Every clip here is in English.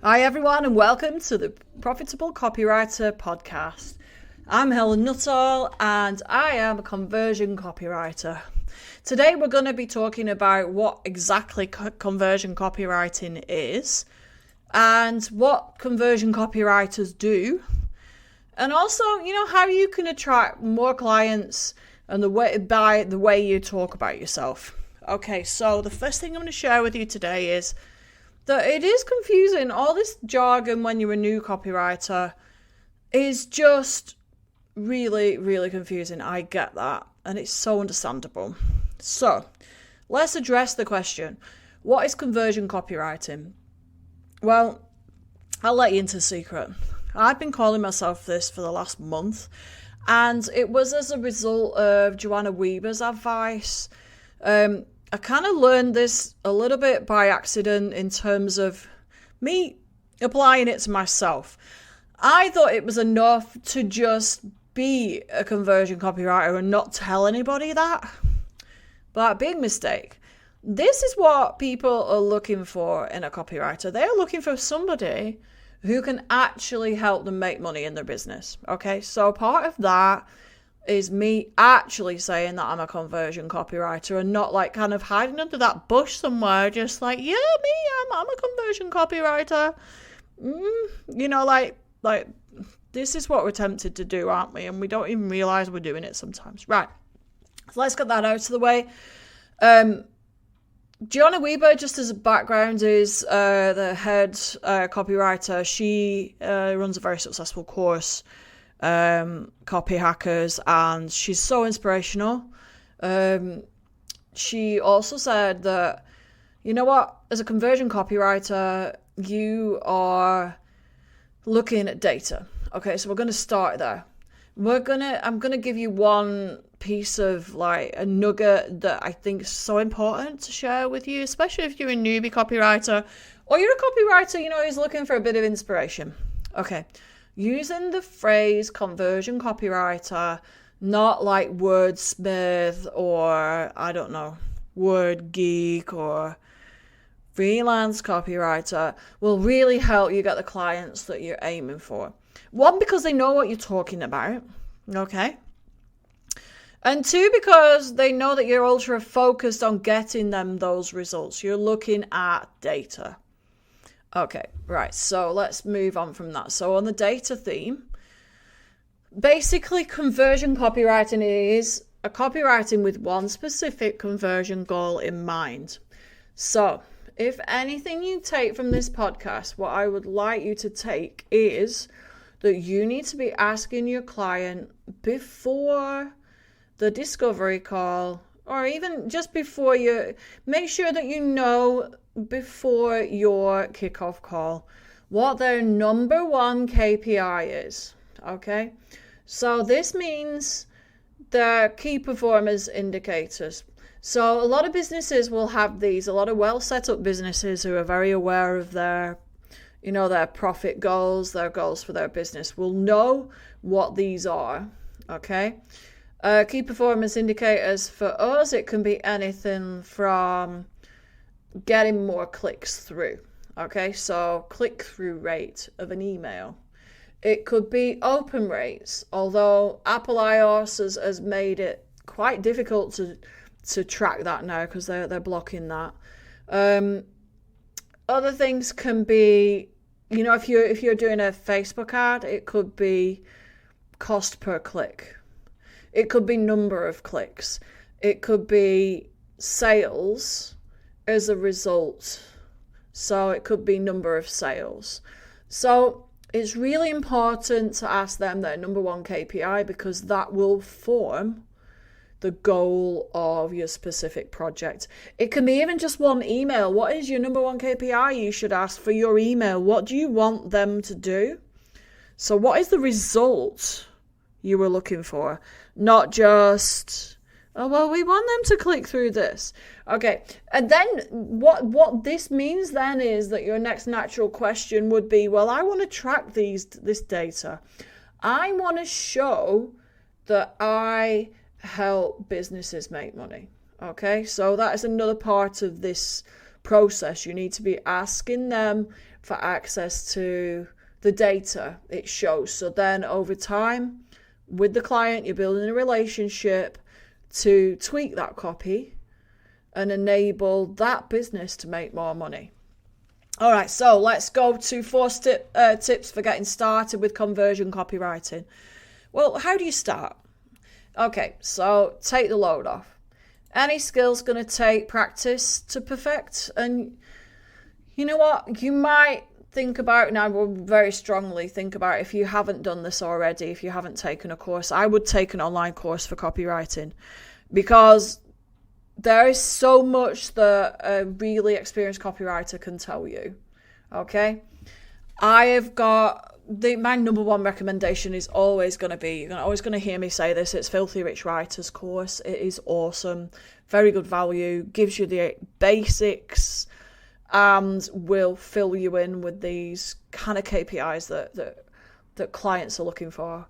Hi everyone and welcome to the Profitable Copywriter podcast. I'm Helen Nuttall and I am a conversion copywriter. Today we're going to be talking about what exactly conversion copywriting is and what conversion copywriters do, and also, how you can attract more clients and by the way you talk about yourself. Okay, so the first thing I'm going to share with you today is that it is confusing. All this jargon when you're a new copywriter is just really, really confusing. I get that, and it's so understandable. So let's address the question. What is conversion copywriting? Well, I'll let you into a secret. I've been calling myself this for the last month, and it was as a result of Joanna Weber's advice. I kind of learned this a little bit by accident in terms of me applying it to myself. I thought it was enough to just be a conversion copywriter and not tell anybody that. But big mistake. This is what people are looking for in a copywriter. They're looking for somebody who can actually help them make money in their business. Okay, so part of that is me actually saying that I'm a conversion copywriter and not like kind of hiding under that bush somewhere, just like, yeah, me, I'm a conversion copywriter. Like this is what we're tempted to do, aren't we? And we don't even realize we're doing it sometimes. Right. So let's get that out of the way. Joanna Weber, just as a background, is the head copywriter. She runs a very successful course, Copy Hackers, and she's so inspirational. She also said that, as a conversion copywriter, you are looking at data. Okay, so we're going to start there. I'm going to give you one piece of like a nugget that I think is so important to share with you, especially if you're a newbie copywriter or you're a copywriter, who's looking for a bit of inspiration. Okay. Using the phrase conversion copywriter, not like wordsmith or, I don't know, word geek or freelance copywriter, will really help you get the clients that you're aiming for. One, because they know what you're talking about, okay? And two, because they know that you're ultra focused on getting them those results. You're looking at data. Okay, right, so let's move on from that. So on the data theme, basically conversion copywriting is a copywriting with one specific conversion goal in mind. So if anything you take from this podcast, what I would like you to take is that you need to be asking your client before the discovery call, or even just before make sure that you know before your kickoff call what their number one KPI is. Okay, so this means their key performance indicators. So a lot of businesses will have these, a lot of well set up businesses who are very aware of their profit goals, their goals for their business, will know what these are. Okay. Key performance indicators for us, it can be anything from getting more clicks through. Okay, so click-through rate of an email. It could be open rates, although Apple iOS has made it quite difficult to track that now because they're blocking that. Other things can be, if you're doing a Facebook ad, it could be cost per click. It could be number of clicks. It could be sales as a result. So it could be number of sales. So it's really important to ask them their number one KPI because that will form the goal of your specific project. It can be even just one email. What is your number one KPI? You should ask for your email. What do you want them to do? So what is the result you were looking for? Not just, we want them to click through this. Okay, and then what this means then is that your next natural question would be, I want to track this data. I want to show that I help businesses make money. Okay, so that is another part of this process. You need to be asking them for access to the data it shows. So then over time with the client, you're building a relationship to tweak that copy and enable that business to make more money. All right, so let's go to 4 tips for getting started with conversion copywriting. Well, how do you start? Okay, so take the load off. Any skill's going to take practice to perfect. And you know what? You might think about, and I will very strongly think about, if you haven't done this already, if you haven't taken a course, I would take an online course for copywriting, because there is so much that a really experienced copywriter can tell you. Okay? I have got my number one recommendation is always going to be, you're always going to hear me say this, it's Filthy Rich Writers course. It is awesome, very good value, gives you the basics, and will fill you in with these kind of KPIs that clients are looking for.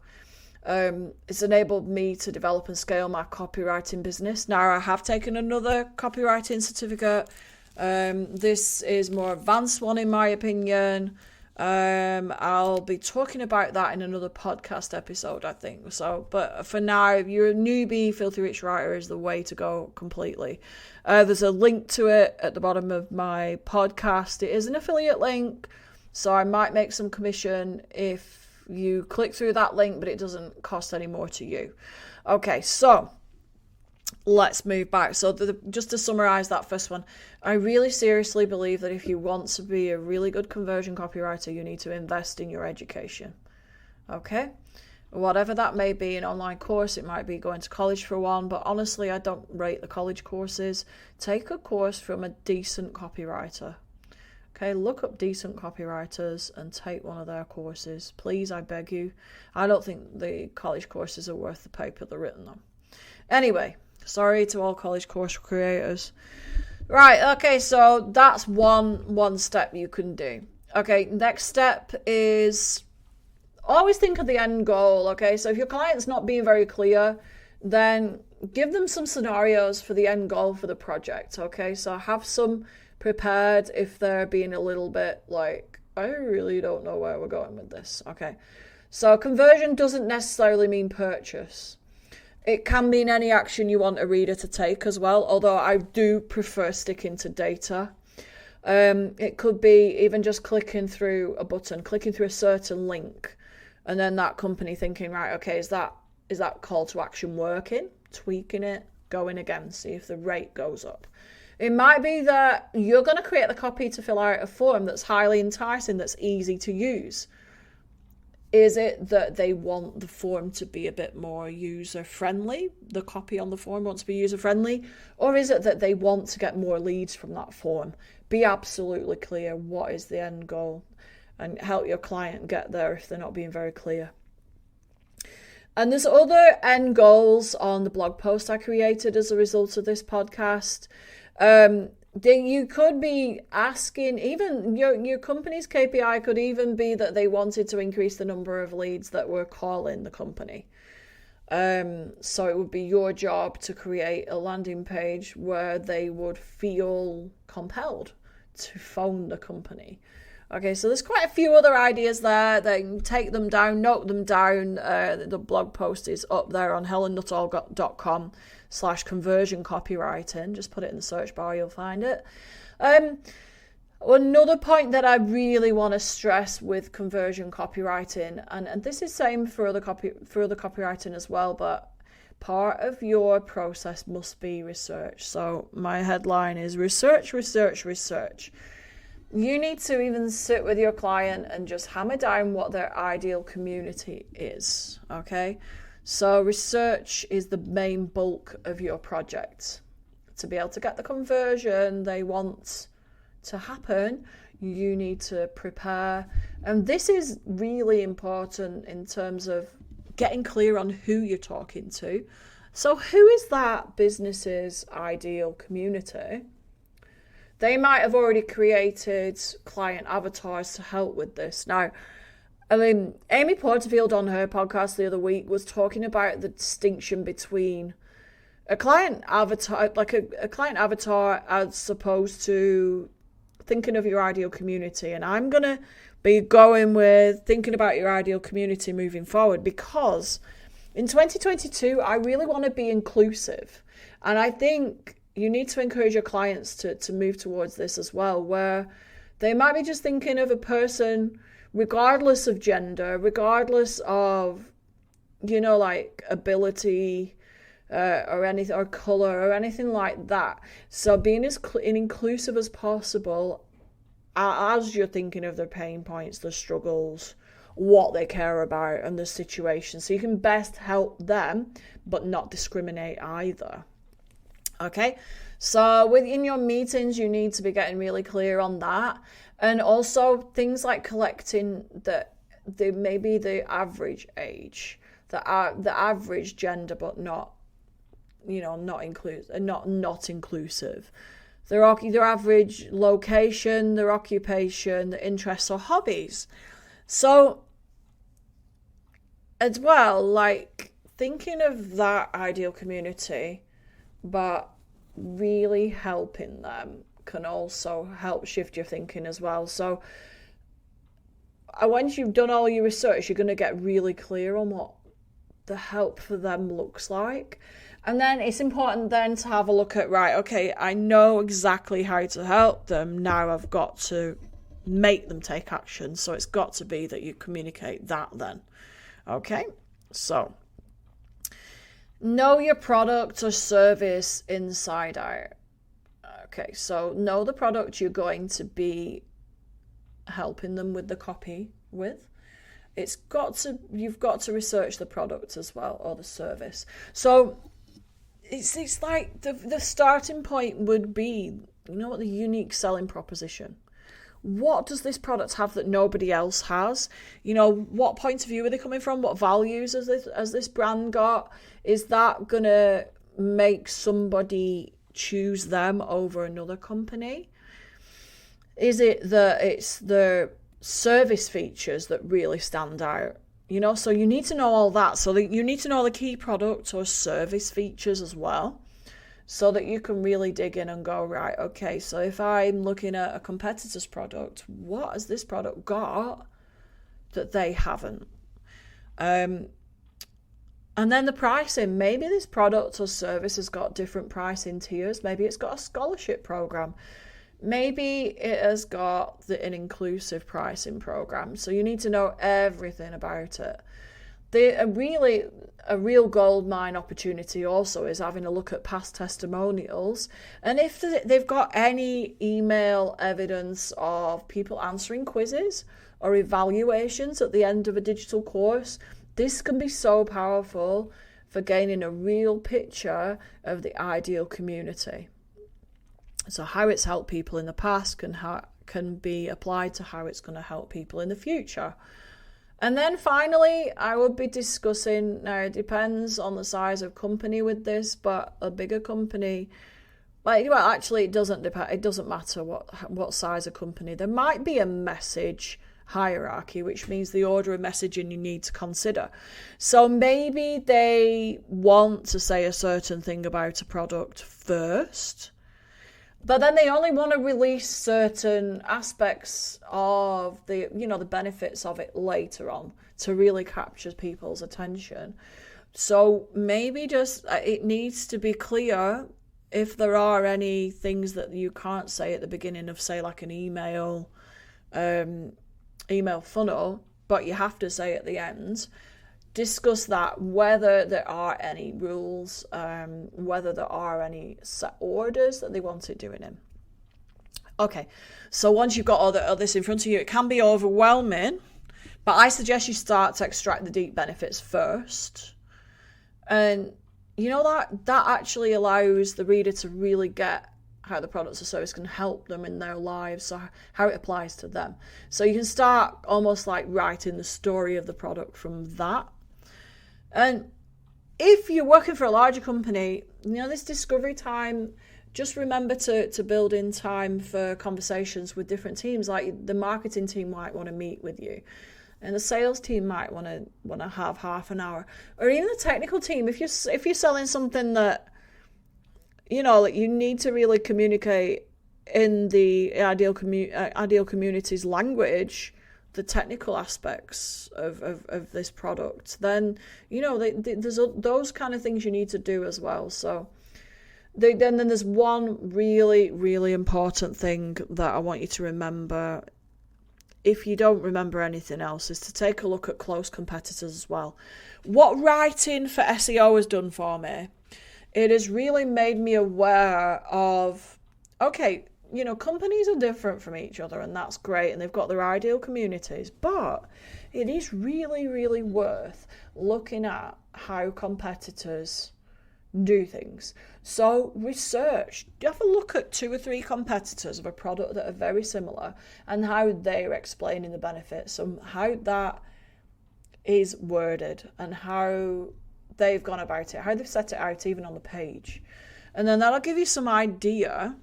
It's enabled me to develop and scale my copywriting business. Now, I have taken another copywriting certificate. This is more advanced one in my opinion. I'll be talking about that in another podcast episode, I think. So, but for now, if you're a newbie, Filthy Rich Writer is the way to go completely. There's a link to it at the bottom of my podcast. It is an affiliate link, so I might make some commission if you click through that link, but it doesn't cost any more to you. Okay, so let's move back. So just to summarize that first one, I really seriously believe that if you want to be a really good conversion copywriter, you need to invest in your education. Okay? Whatever that may be, an online course, it might be going to college for one, but honestly, I don't rate the college courses. Take a course from a decent copywriter. Okay, look up decent copywriters and take one of their courses. Please, I beg you. I don't think the college courses are worth the paper they're written on. Anyway, sorry to all college course creators. Right, okay, so that's one step you can do. Okay, next step is always think of the end goal, okay? So if your client's not being very clear, then give them some scenarios for the end goal for the project, okay? So have some prepared if they're being a little bit like, I really don't know where we're going with this, okay? So conversion doesn't necessarily mean purchase. It can mean any action you want a reader to take as well, although I do prefer sticking to data. It could be even just clicking through a button, clicking through a certain link, and then that company thinking, right, okay, is that call to action working? Tweaking it, going again, see if the rate goes up. It might be that you're going to create the copy to fill out a form that's highly enticing, that's easy to use. Is it that they want the form to be a bit more user-friendly? The copy on the form wants to be user-friendly? Or is it that they want to get more leads from that form? Be absolutely clear what is the end goal and help your client get there if they're not being very clear. And there's other end goals on the blog post I created as a result of this podcast. You could be asking, even your company's KPI could even be that they wanted to increase the number of leads that were calling the company. So it would be your job to create a landing page where they would feel compelled to phone the company. Okay, so there's quite a few other ideas there. They can take them down, note them down. The blog post is up there on helennuttall.com/conversion copywriting. Just put it in the search bar, you'll find it. Another point that I really want to stress with conversion copywriting, and this is same for other copywriting as well, but part of your process must be research. So my headline is research, research, research. You need to even sit with your client and just hammer down what their ideal community is, okay? So research is the main bulk of your project. To be able to get the conversion they want to happen, you need to prepare. And this is really important in terms of getting clear on who you're talking to. So who is that business's ideal community? They might have already created client avatars to help with this. Now, I mean, Amy Porterfield on her podcast the other week was talking about the distinction between a client avatar, like a client avatar, as opposed to thinking of your ideal community. And I'm going to be going with thinking about your ideal community moving forward, because in 2022, I really want to be inclusive. And I think you need to encourage your clients to move towards this as well, where they might be just thinking of a person, regardless of gender, regardless of, like ability, or anything, or color, or anything like that. So being as inclusive as possible as you're thinking of their pain points, their struggles, what they care about, and the situation, so you can best help them but not discriminate either. Okay, so within your meetings, you need to be getting really clear on that. And also things like collecting maybe the average age, the average gender, but not inclusive. Their average location, their occupation, their interests or hobbies. So as well, like thinking of that ideal community, but really helping them can also help shift your thinking as well. So once you've done all your research, you're going to get really clear on what the help for them looks like. And then it's important then to have a look at, right, okay, I know exactly how to help them. Now I've got to make them take action. So it's got to be that you communicate that then. Okay, so know your product or service inside out. Okay, so know the product you're going to be helping them with the copy with. You've got to research the product as well, or the service. So it's like the starting point would be, what the unique selling proposition. What does this product have that nobody else has? What point of view are they coming from? What values has this brand got? Is that going to make somebody choose them over another company? Is it that it's the service features that really stand out? So you need to know all that. So that you need to know the key product or service features as well, so that you can really dig in and go, right, okay, so if I'm looking at a competitor's product, what has this product got that they haven't? And then the pricing. Maybe this product or service has got different pricing tiers. Maybe it's got a scholarship program. Maybe it has got an inclusive pricing program. So you need to know everything about it. A real goldmine opportunity also is having a look at past testimonials. And if they've got any email evidence of people answering quizzes or evaluations at the end of a digital course, this can be so powerful for gaining a real picture of the ideal community. So how it's helped people in the past can be applied to how it's going to help people in the future. And then finally, I would be discussing, now it depends on the size of company with this, but a bigger company, actually it doesn't depend. It doesn't matter what size of company. There might be a message hierarchy, which means the order of messaging you need to consider. So maybe they want to say a certain thing about a product first, but then they only want to release certain aspects of the benefits of it later on to really capture people's attention. So maybe just it needs to be clear if there are any things that you can't say at the beginning of, say, like an email funnel, but you have to say at the end. Discuss that, whether there are any rules, whether there are any set orders that they want it doing in. Okay, so once you've got all this in front of you, it can be overwhelming, but I suggest you start to extract the deep benefits first. And that actually allows the reader to really get how the products or service can help them in their lives, so how it applies to them. So you can start almost like writing the story of the product from that. And if you're working for a larger company, this discovery time, just remember to build in time for conversations with different teams. Like the marketing team might want to meet with you, and the sales team might want to have half an hour, or even the technical team. If you're selling something that like you need to really communicate in the ideal community's language, the technical aspects of this product. Then, there's those kind of things you need to do as well. So then there's one really, really important thing that I want you to remember, if you don't remember anything else, is to take a look at close competitors as well. What writing for SEO has done for me, it has really made me aware of, okay, companies are different from each other, and that's great, and they've got their ideal communities, but it is really, really worth looking at how competitors do things. So research, have a look at 2 or 3 competitors of a product that are very similar and how they're explaining the benefits and how that is worded and how they've gone about it, how they've set it out even on the page. And then that'll give you some idea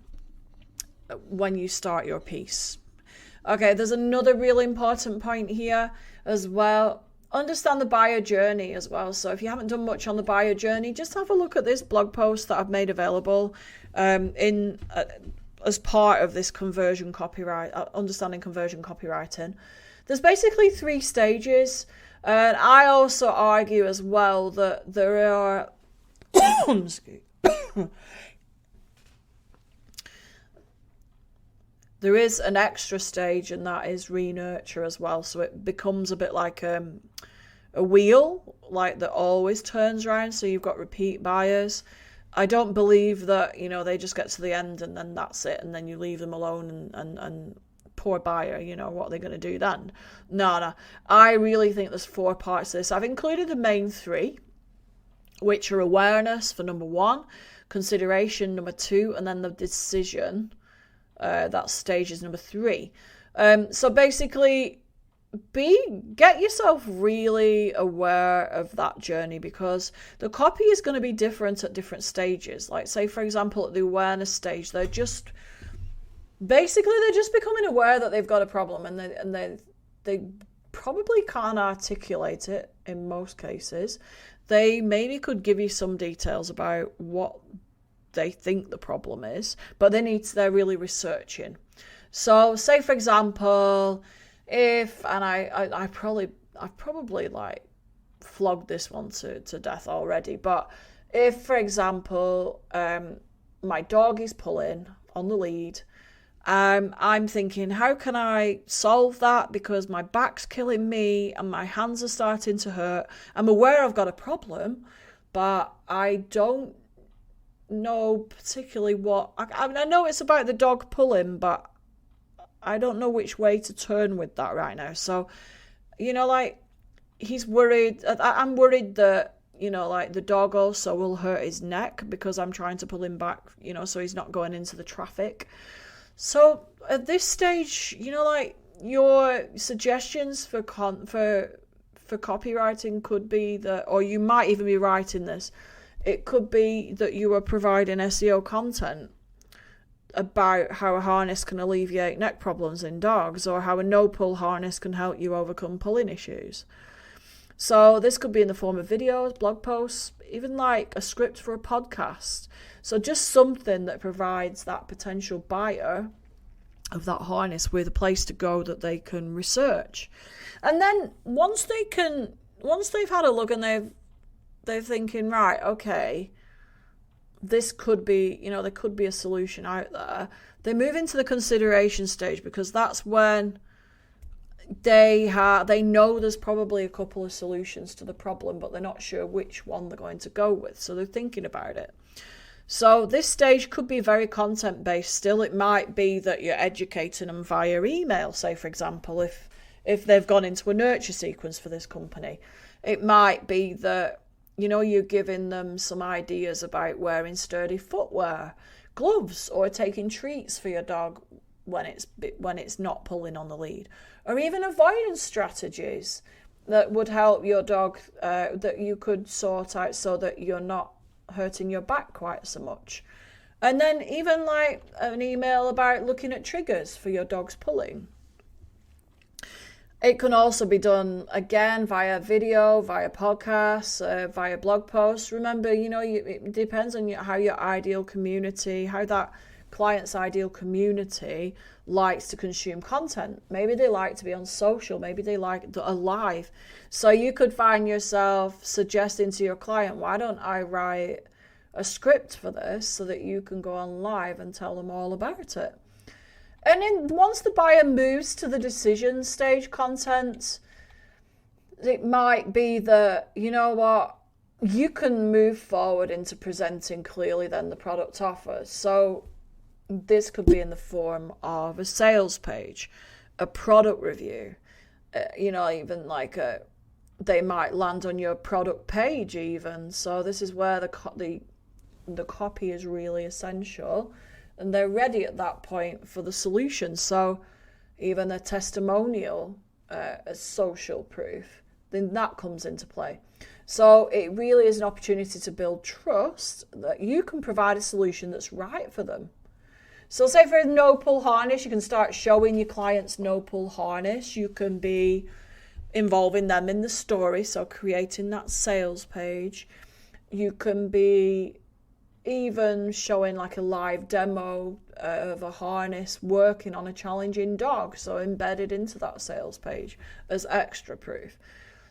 when you start your piece. Okay, there's another really important point here as well. Understand the buyer journey as well. So if you haven't done much on the buyer journey, just have a look at this blog post that I've made available as part of this conversion copyright, understanding conversion copywriting. There's basically 3 stages. And I also argue as well that there are there is an extra stage, and that is re-nurture as well. So it becomes a bit like a wheel, like that always turns around. So you've got repeat buyers. I don't believe that, they just get to the end and then that's it, and then you leave them alone and poor buyer, what are they going to do then? No. I really think there's 4 parts to this. I've included the main 3, which are awareness for number 1, consideration number 2, and then the decision. That stage is number 3. So basically, get yourself really aware of that journey, because the copy is going to be different at different stages. Like, say, for example, at the awareness stage, they're just becoming aware that they've got a problem, and they probably can't articulate it in most cases. They maybe could give you some details about what they think the problem is, but they're really researching. So say, for example, I've probably like flogged this one to death already, but if, for example, my dog is pulling on the lead, I'm thinking, how can I solve that? Because my back's killing me and my hands are starting to hurt. I'm aware I've got a problem, but I don't know particularly what. I know it's about the dog pulling, but I don't know which way to turn with that right now. So, he's worried. I'm worried that, the dog also will hurt his neck because I'm trying to pull him back, so he's not going into the traffic. So at this stage, your suggestions for copywriting could be that, or you might even be writing this, it could be that you are providing SEO content about how a harness can alleviate neck problems in dogs, or how a no-pull harness can help you overcome pulling issues. So this could be in the form of videos, blog posts, even like a script for a podcast. So just something that provides that potential buyer of that harness with a place to go that they can research. And then once they've had a look and they're thinking, right, okay, this could be, there could be a solution out there, they move into the consideration stage, because that's when they know there's probably a couple of solutions to the problem, but they're not sure which one they're going to go with. So they're thinking about it. So this stage could be very content-based still. It might be that you're educating them via email, say, for example, if they've gone into a nurture sequence for this company. It might be that, you're giving them some ideas about wearing sturdy footwear, gloves, or taking treats for your dog when it's not pulling on the lead, or even avoidance strategies that would help your dog that you could sort out so that you're not hurting your back quite so much. And then even like an email about looking at triggers for your dog's pulling. It can also be done again via video, via podcasts, via blog posts. Remember, it depends on how your ideal community, how that client's ideal community likes to consume content. Maybe they like to be on social, maybe they like a live. So you could find yourself suggesting to your client, why don't I write a script for this so that you can go on live and tell them all about it. And then once the buyer moves to the decision stage content, it might be that, you can move forward into presenting clearly then the product offer. So this could be in the form of a sales page, a product review, even like they might land on your product page even. So this is where the copy is really essential. And they're ready at that point for the solution. So even a testimonial as social proof, then that comes into play. So it really is an opportunity to build trust that you can provide a solution that's right for them. So say for a no-pull harness, you can start showing your clients no-pull harness. You can be involving them in the story, so creating that sales page. You can be even showing like a live demo of a harness working on a challenging dog, so embedded into that sales page as extra proof.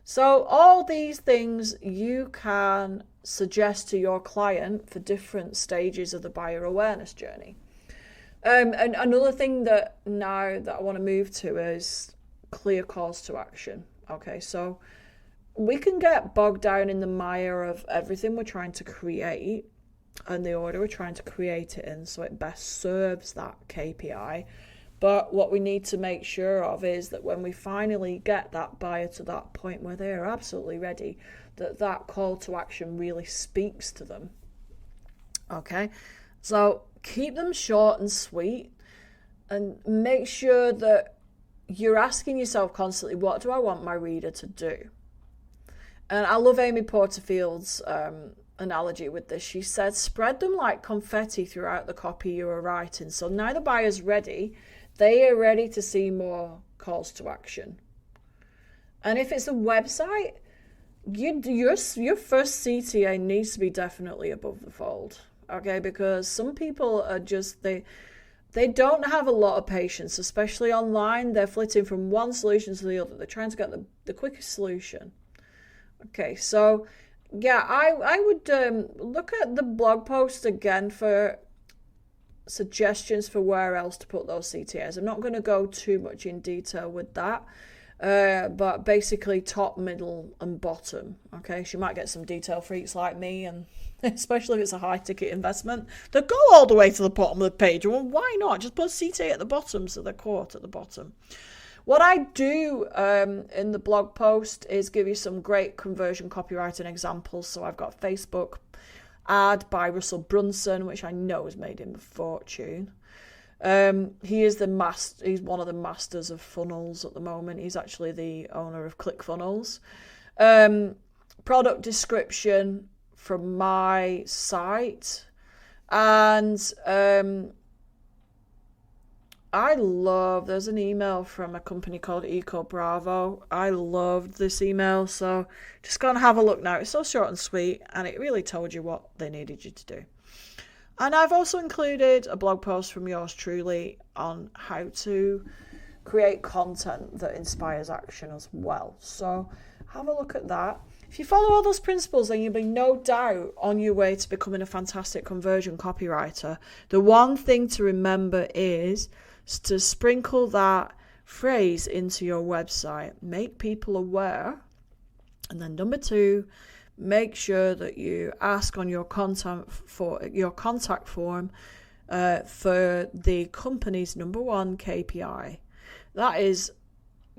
So all these things you can suggest to your client for different stages of the buyer awareness journey. And another thing that I want to move to is clear calls to action. Okay, so we can get bogged down in the mire of everything we're trying to create and the order we're trying to create it in so it best serves that KPI. But what we need to make sure of is that when we finally get that buyer to that point where they are absolutely ready, that call to action really speaks to them. Okay, so keep them short and sweet and make sure that you're asking yourself constantly, what do I want my reader to do? And I love Amy Porterfield's analogy with this. She said, spread them like confetti throughout the copy you are writing. So now the buyer's ready, they are ready to see more calls to action. And if it's a website, your first CTA needs to be definitely above the fold. Okay, because some people are just, they don't have a lot of patience, especially online. They're flitting from one solution to the other. They're trying to get the quickest solution. Okay, so yeah, I would look at the blog post again for suggestions for where else to put those CTAs. I'm not going to go too much in detail with that, but basically top, middle, and bottom. Okay, so you might get some detail freaks like me, and especially if it's a high ticket investment, they'll go all the way to the bottom of the page. Well, why not? Just put CTA at the bottom so they're caught at the bottom. What I do in the blog post is give you some great conversion copywriting examples. So I've got Facebook ad by Russell Brunson, which I know has made him a fortune. He is he's one of the masters of funnels at the moment. He's actually the owner of ClickFunnels. Product description from my site, and there's an email from a company called Eco Bravo. I loved this email, so just go and have a look now. It's so short and sweet, and it really told you what they needed you to do. And I've also included a blog post from yours truly on how to create content that inspires action as well. So have a look at that. If you follow all those principles, then you'll be no doubt on your way to becoming a fantastic conversion copywriter. The one thing to remember is to sprinkle that phrase into your website. Make people aware. And then number 2, make sure that you ask on your contact form for the company's number 1 KPI. That is,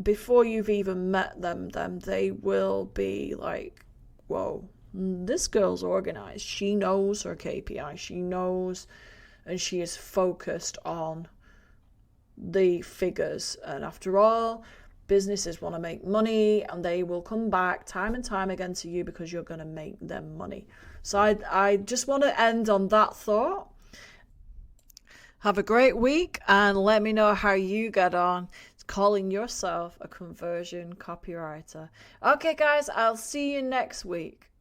before you've even met them, they will be like, whoa, this girl's organized. She knows her KPI. She knows, and she is focused on the figures. And after all, businesses want to make money, and they will come back time and time again to you because you're going to make them money. So I just want to end on that thought. Have a great week, and let me know how you get on. It's calling yourself a conversion copywriter. Okay, guys, I'll see you next week.